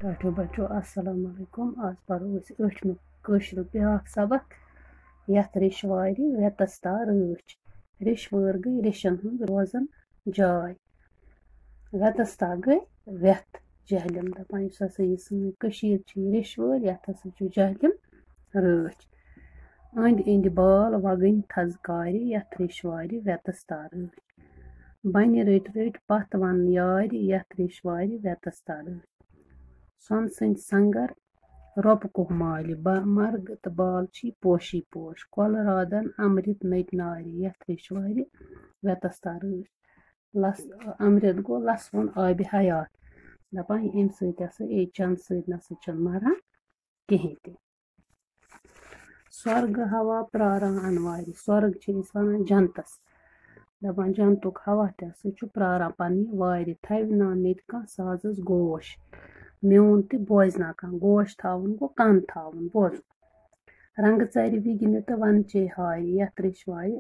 tattoo بچو السلام علیکم آز پرو ٲٹھمہِ کٲشُر بیٛاکھ سبق یَتھ ریٚشوارِ وٮ۪تَس تا رٲچھ ریٚشوٲر گٔے ریٚشَن ہٕنٛز روزان جاے وٮ۪تَس تا گٔے وٮ۪تھ جہلِم دَپان یُس ہسا یہِ سٲنۍ کٔشیٖر چھِ یہِ ریٚشوٲر یَتھ ہسا چھُ جہلِم رٲچھ أنٛدۍ أنٛدۍ بال وَگٕنۍ تھزٕ کارِ یَتھ ریٚشوارِ وٮ۪تَس تا رٲچھ بَنہِ رٔٹۍ رٔٹۍ پَتھ وَن یارِ یَتھ ریٚشوارِ وٮ۪تَس تا رٲچھ سۄنہٕ سٕنٛدۍ سنٛگر رۄپہٕ کُہ مالہِ مرگہٕ تہٕ بال چھی پوشی پوش کۄلہٕ رادن اَمرِت نٔٹۍ نارِ یَتھ ریٚشوارِ وٮ۪تَس تا رٲچھ اَمرِت گوٚو لَسوُن آبِ حیات دَپان اَمہِ سۭتۍ ہسا چنٛدٕ سۭتۍ نَسا چھِنہٕ مَران کِہیٖنۍ تہِ سۄرگہٕ ہوا پرٛاران اَنوارِ سۄرگ چھِ أسۍ وَنان جنتَس دَپان جنتُک ہوا تہِ ہسا چھُ پرٛاران پنٛنہِ وارِ تھَوِ نا مےٚ تہِ کانٛہہ سازَس گوش میون تہِ بوزنا کانٛہہ گوش تھاوُن گوٚو کَن تھاوُن بوزُن رنٛگہٕ ژَرِ وِگنہِ تہٕ وَنچے ہارِ یَتھ ریٚشوارِ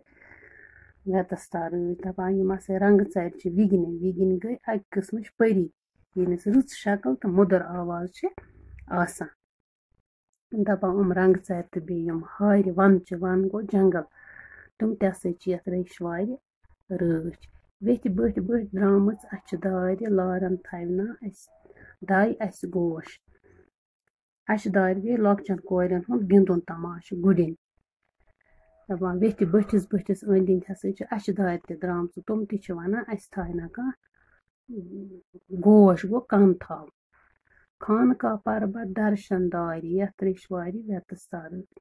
وٮ۪تَس تا رٲچھ دَپان یِم ہسا رنٛگہٕ ژَرِ چھِ وِگنہِ وِگِنۍ گٔے اَکہِ قٕسمٕچ پٔری ییٚمِس رٕژ شکٕل تہٕ مُدٕر آواز چھِ آسان دَپان یِم رنٛگہٕ ژَرِ تہٕ بیٚیہِ یِم ہارِ وَنچہِ وَن گوٚو جنٛگل تِم تہِ ہسا چھِ یَتھ ریٚشوارِ رٲچھ ویٚتھِ بٔٹھۍ بٔٹھۍ درٛامٕژ اَچھِ دارِ لارَن تھَوِ نا اَسہِ دَے اَسہِ گوش اَچھِ دارِ گٔے لۄکچَن کورٮ۪ن ہُنٛد گِنٛدُن تماشہٕ گُڑِنۍ دَپان ویٚتھِ بٔٹھِس بٔٹھِس أنٛدۍ أنٛدۍ ہسا چھِ اَچھِ دارِ تہِ درٛامژٕ تِم تہِ چھِ وَنان اَسہِ تھایہِ نا کانٛہہ گوش گوٚو کَن تھاوُن خانہٕ پَربت درشن دارِ یَتھ ریٚشوارِ وٮ۪تَس تا رٲچھ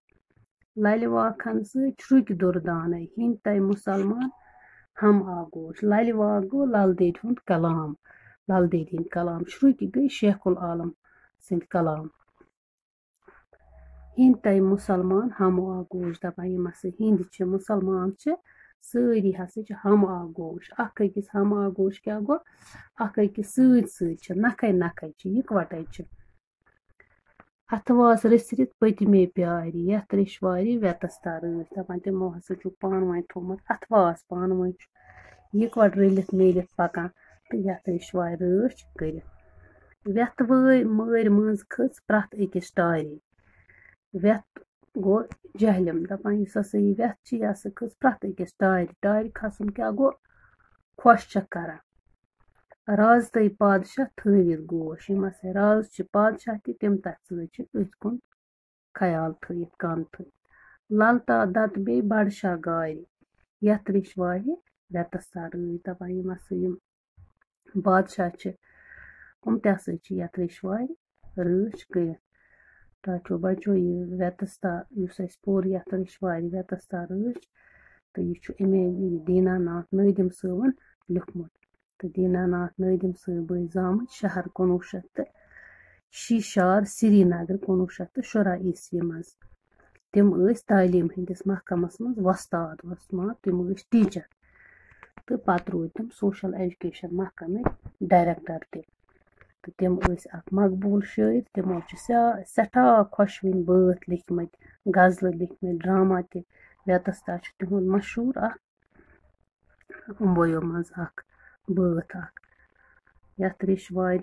لَلہِ واکھن سۭتۍ شرُکۍ دُردانَے ہِنٛدۍ تَے مُسلمان ہم آگوش لَلہِ واک گوٚو لل دٮ۪دِ ہُنٛد کلام لل دٮ۪دِ ہِنٛدۍ کلام شرُکۍ گٔے شیخ العالم سٕنٛدۍ کلام ہِنٛدۍ تَے مُسلمان ہم آگوش دَپان یِم ہسا ہِنٛدۍ چھِ مُسلمان چھِ سٲری ہسا چھِ ہم آگوش اکھ أکِس ہم آگوش کیٛاہ گوٚو اکھ أکِس سۭتۍ سۭتۍ چھِ نکھَے نکھَے چھِ یِکوَٹَے چھِ اَتھواس رٔژھرِتھ پٔتمے پیارِ یَتھ ریٚشوارِ وٮ۪تَس تا رٲچھ دَپان تِمو ہسا چھُکھ پانہٕ ؤنۍ تھوٚومُت اَتھواس پانہٕ ؤنۍ چھُ یِکوَٹ رٔلِتھ میٖلِتھ پَکان تہٕ یَتھ ریٚشوارِ رٲچھ کٔرِتھ وٮ۪تھ وٲرۍ مٲرۍ منٛز کھٔژ پرٛٮ۪تھ أکِس ٹارِ وٮ۪تھ گوٚو جہلِم دَپان یُس ہسا یہِ وٮ۪تھ چھِ یہِ ہسا کھٔژ پرٛٮ۪تھ أکِس ٹارِ کھسُن کیٛاہ گوٚو خۄش چھکھ کران رازتَے پادشاہ تھٲوِتھ گوش یِم ہسا راز چھِ پادشاہ تہِ تِم تَتھ سۭتۍ چھِ أتھۍ کُن خیال تھٲیِتھ کَن تھٲیِتھ لل تا دَتہٕ بیٚیہِ بَڈشاہ گارِ یَتھ ریٚشوارِ وٮ۪تَس تا رٲچھ دَپان یِم ہسا یِم بادشاہ چھِ یِم تہِ ہسا چھِ یَتھ ریٚشوارِ رٲچھ کٔرِتھ ٹاٹو بچو یہِ وٮ۪تَس تا یُس اَسہِ پوٚر یَتھ ریٚشوارِ وٮ۪تَس تا رٲچھ تہٕ یہِ چھُ اَمے دینا ناتھ نٲدِم صٲبَن لیوٚکھمُت تہٕ دینا ناتھ نٲدِم صٲب ٲسۍ زامٕتۍ شہر 1906 سرینگر 1906 منٛز تِم ٲسۍ تعلیٖم ہٕنٛدِس محکمس منٛز وۄستاد تِم ٲسۍ ٹیٖچر تہٕ پَتہٕ روٗدۍ تِم سوشل ایجوکیشن محکمٕکۍ ڈایریکٹر تہِ تہٕ تِم ٲسۍ اکھ مقبوٗل شٲعر تِمو چھِ سٮ۪ٹھاہ خۄشوٕنۍ بٲتھ لیکھمٕتۍ غزلہٕ لیکھمٕتۍ ڈراما تہِ وٮ۪تَس تا چھُ تِہُنٛد مشہوٗر اکھ یِمویو منٛز اکھ بٲتھ اکھ یَتھ ریٚشوارِ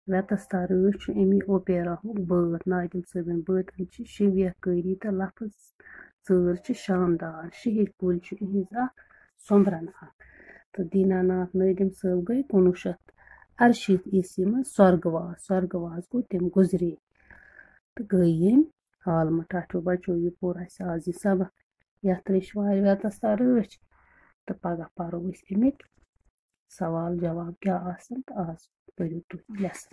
وٮ۪تَس تا رٲچھ چھُ اَمی اوپیراہُک بٲتھ نادِم صٲبٕنۍ بٲتن چھِ شِویہ کٲری تہٕ لفظ ژٲر چھِ شاندار شہر کُلۍ چھُ یِہنٛز اکھ سومبرن اکھ تہٕ دینا ناتھ نٲدِم صٲب گٔے 1968 منٛز سۄرگواس گوٚو تِم گُزرے تہٕ گٔے ییٚمۍ عالمہٕ ٹاٹھو بچو یہِ پوٚر اَسہِ آز یہِ سبق یَتھ ریٚشوارِ وٮ۪تَس تا رٲچھ تہٕ پگاہ پَرو أسۍ اَمِکۍ سوال جواب کیٛاہ آسن تہٕ آز پٔرِو تُہۍ لیسن